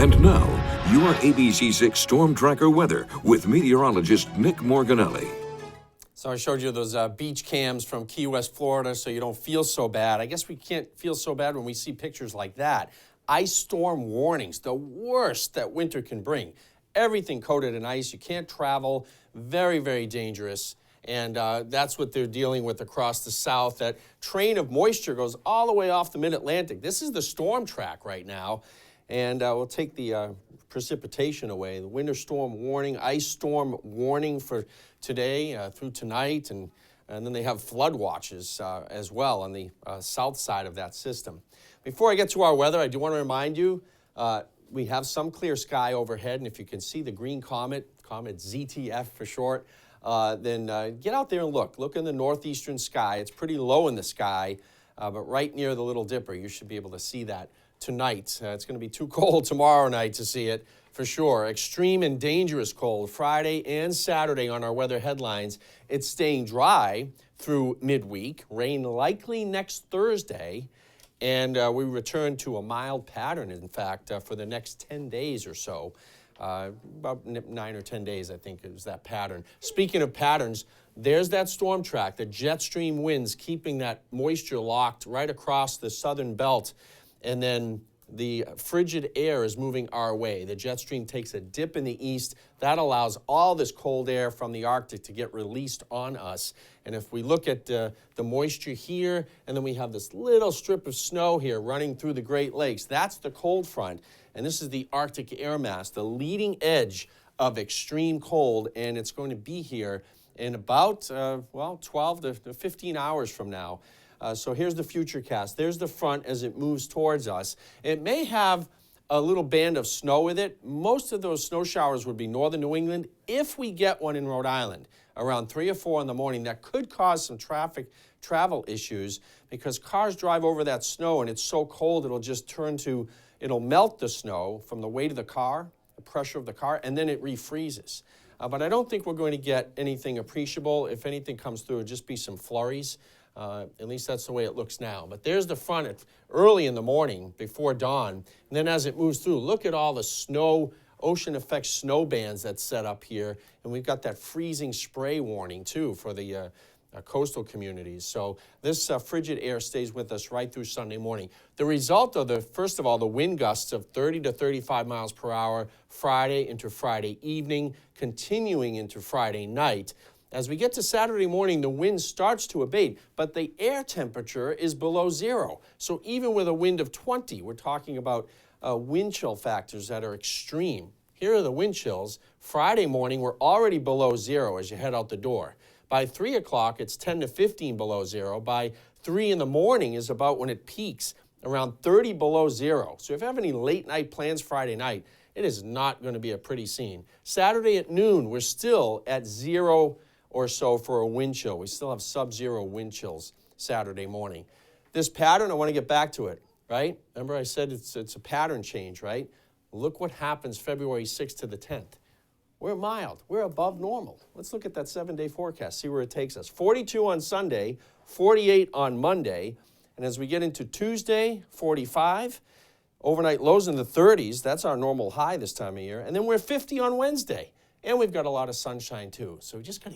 And now, your ABC6 Storm Tracker weather with meteorologist Nick Morganelli. So I showed you those beach cams from Key West, Florida, so you don't feel so bad. I guess we can't feel so bad when we see pictures like that. Ice storm warnings, the worst that winter can bring. Everything coated in ice. You can't travel. Very, very dangerous. And that's what they're dealing with across the south. That train of moisture goes all the way off the mid-Atlantic. This is the storm track right now. And we'll take the precipitation away. The winter storm warning, ice storm warning for today through tonight. And then they have flood watches as well on the south side of that system. Before I get to our weather, I do want to remind you, we have some clear sky overhead. And if you can see the green comet ZTF for short, then get out there and look. Look in the northeastern sky. It's pretty low in the sky, but right near the Little Dipper, you should be able to see that tonight. It's going to be too cold tomorrow night to see it for sure. Extreme and dangerous cold Friday and Saturday on our weather headlines. It's staying dry through midweek. Rain likely next Thursday. And we return to a mild pattern, in fact, for the next 10 days or so. About 9 or 10 days, I think, is that pattern. Speaking of patterns, there's that storm track, the jet stream winds keeping that moisture locked right across the southern belt. And then the frigid air is moving our way. The jet stream takes a dip in the east. That allows all this cold air from the Arctic to get released on us. And if we look at the moisture here, and then we have this little strip of snow here running through the Great Lakes, that's the cold front. And this is the Arctic air mass, the leading edge of extreme cold, and it's going to be here in about, 12 to 15 hours from now. So here's the future cast. There's the front as it moves towards us. It may have a little band of snow with it. Most of those snow showers would be northern New England. If we get one in Rhode Island around 3 or 4 in the morning, that could cause some travel issues because cars drive over that snow and it's so cold it'll melt the snow from the weight of the car, the pressure of the car, and then it refreezes. But I don't think we're going to get anything appreciable. If anything comes through, it'll just be some flurries. At least that's the way it looks now. But there's the front early in the morning before dawn. And then as it moves through, look at all the snow, ocean effect snow bands that's set up here. And we've got that freezing spray warning, too, for the coastal communities. So this frigid air stays with us right through Sunday morning. The result of first of all, the wind gusts of 30 to 35 miles per hour Friday into Friday evening, continuing into Friday night. As we get to Saturday morning, the wind starts to abate, but the air temperature is below zero. So even with a wind of 20, we're talking about wind chill factors that are extreme. Here are the wind chills. Friday morning, we're already below zero as you head out the door. By 3 o'clock, it's 10 to 15 below zero. By 3 in the morning is about when it peaks, around 30 below zero. So if you have any late night plans Friday night, it is not going to be a pretty scene. Saturday at noon, we're still at zero or so for a wind chill. We still have sub-zero wind chills Saturday morning. This pattern, I want to get back to it, right? Remember I said it's a pattern change, right? Look what happens February 6th to the 10th. We're mild. We're above normal. Let's look at that 7-day forecast, see where it takes us. 42 on Sunday, 48 on Monday, and as we get into Tuesday, 45. Overnight lows in the 30s. That's our normal high this time of year. And then we're 50 on Wednesday. And we've got a lot of sunshine, too. So we just got to